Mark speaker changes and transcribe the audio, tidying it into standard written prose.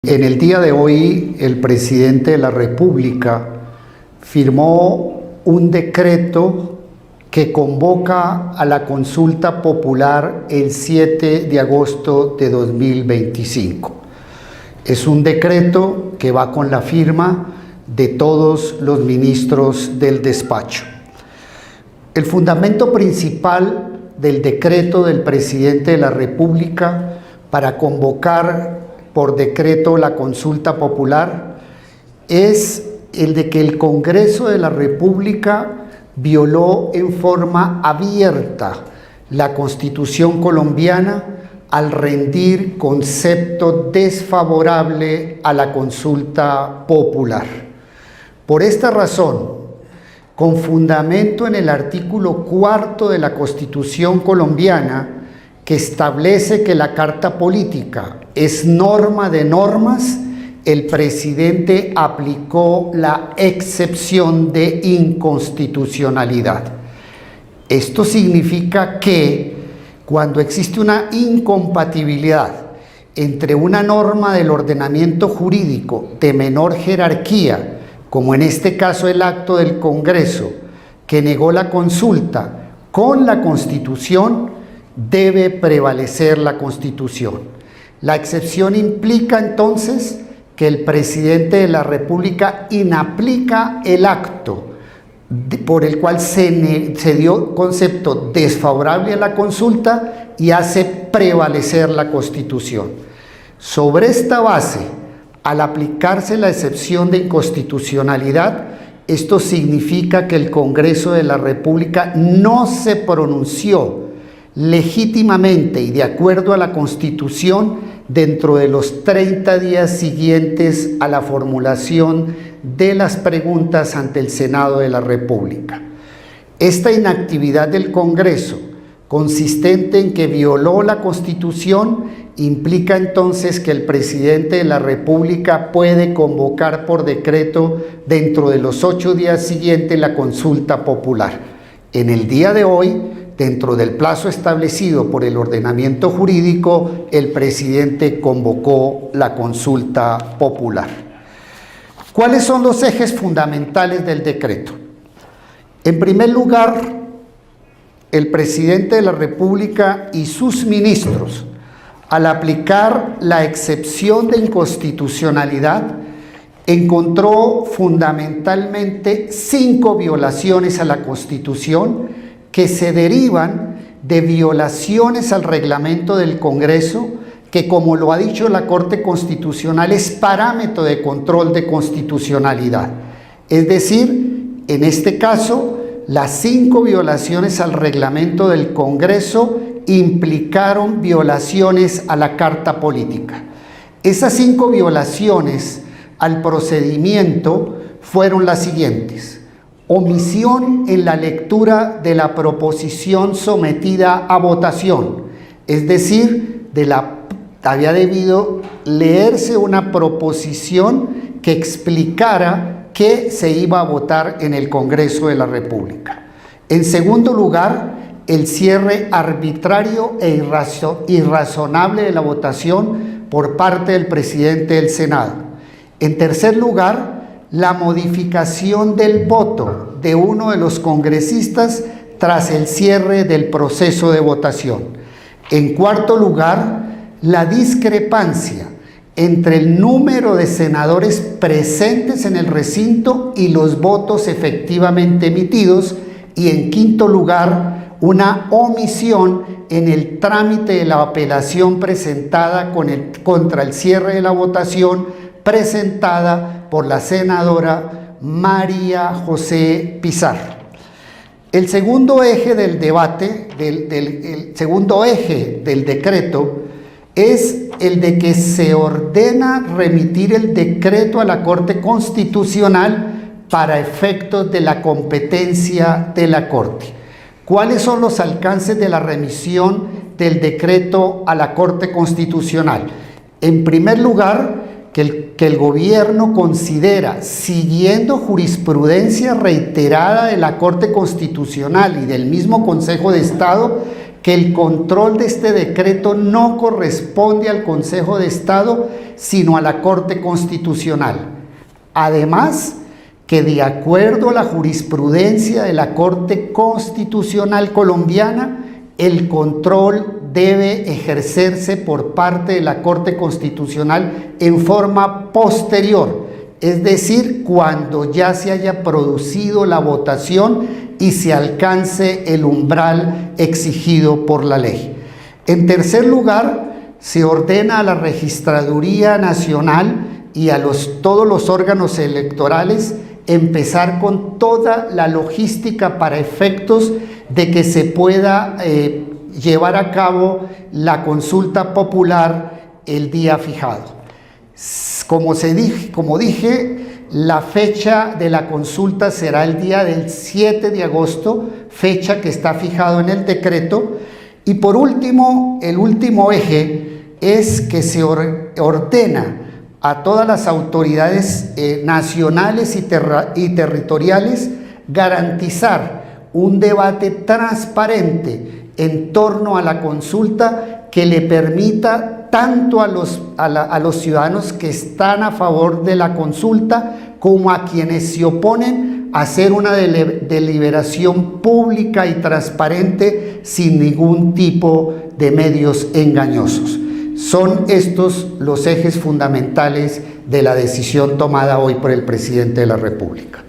Speaker 1: En el día de hoy, el presidente de la República firmó un decreto que convoca a la consulta popular el 7 de agosto de 2025. Es un decreto que va con la firma de todos los ministros del despacho. El fundamento principal del decreto del presidente de la República para convocar por decreto la consulta popular es el de que el Congreso de la República violó en forma abierta la Constitución colombiana al rendir concepto desfavorable a la consulta popular. Por esta razón, con fundamento en el artículo 4 de la Constitución colombiana, que establece que la Carta Política es norma de normas, el presidente aplicó la excepción de inconstitucionalidad. Esto significa que cuando existe una incompatibilidad entre una norma del ordenamiento jurídico de menor jerarquía, como en este caso el acto del Congreso que negó la consulta, con la Constitución, debe prevalecer la Constitución. La excepción implica entonces que el presidente de la República inaplica el acto por el cual se dio concepto desfavorable a la consulta y hace prevalecer la Constitución. Sobre esta base, al aplicarse la excepción de inconstitucionalidad, esto significa que el Congreso de la República no se pronunció legítimamente y de acuerdo a la Constitución dentro de los 30 días siguientes a la formulación de las preguntas ante el Senado de la República. Esta inactividad del Congreso, consistente en que violó la Constitución, implica entonces que el presidente de la República puede convocar por decreto dentro de los 8 días siguientes la consulta popular. En el día de hoy, dentro del plazo establecido por el ordenamiento jurídico, el presidente convocó la consulta popular. ¿Cuáles son los ejes fundamentales del decreto? En primer lugar, el presidente de la República y sus ministros, al aplicar la excepción de inconstitucionalidad, encontró fundamentalmente 5 violaciones a la Constitución que se derivan de violaciones al reglamento del Congreso, que, como lo ha dicho la Corte Constitucional, es parámetro de control de constitucionalidad. Es decir, en este caso, las 5 violaciones al reglamento del Congreso implicaron violaciones a la Carta Política. Esas 5 violaciones al procedimiento fueron las siguientes: omisión en la lectura de la proposición sometida a votación, es decir, había debido leerse una proposición que explicara qué se iba a votar en el Congreso de la República. En segundo lugar, el cierre arbitrario e irrazonable de la votación por parte del presidente del Senado. En tercer lugar, la modificación del voto de uno de los congresistas tras el cierre del proceso de votación. En cuarto lugar, la discrepancia entre el número de senadores presentes en el recinto y los votos efectivamente emitidos. Y en quinto lugar, una omisión en el trámite de la apelación presentada contra el cierre de la votación, presentada por la senadora María José Pizarro. El segundo eje del debate, el segundo eje del decreto, es el de que se ordena remitir el decreto a la Corte Constitucional para efectos de la competencia de la Corte. ¿Cuáles son los alcances de la remisión del decreto a la Corte Constitucional? En primer lugar, que el gobierno considera, siguiendo jurisprudencia reiterada de la Corte Constitucional y del mismo Consejo de Estado, que el control de este decreto no corresponde al Consejo de Estado, sino a la Corte Constitucional. Además, que de acuerdo a la jurisprudencia de la Corte Constitucional colombiana, el control debe ejercerse por parte de la Corte Constitucional en forma posterior, es decir, cuando ya se haya producido la votación y se alcance el umbral exigido por la ley. En tercer lugar, se ordena a la Registraduría Nacional y a todos los órganos electorales empezar con toda la logística para efectos de que se pueda llevar a cabo la consulta popular el día fijado. Como dije, la fecha de la consulta será el día del 7 de agosto, fecha que está fijado en el decreto. Y por último, el último eje es que se ordena a todas las autoridades nacionales y territoriales garantizar un debate transparente en torno a la consulta que le permita tanto a los ciudadanos que están a favor de la consulta como a quienes se oponen a hacer una deliberación pública y transparente sin ningún tipo de medios engañosos. Son estos los ejes fundamentales de la decisión tomada hoy por el presidente de la República.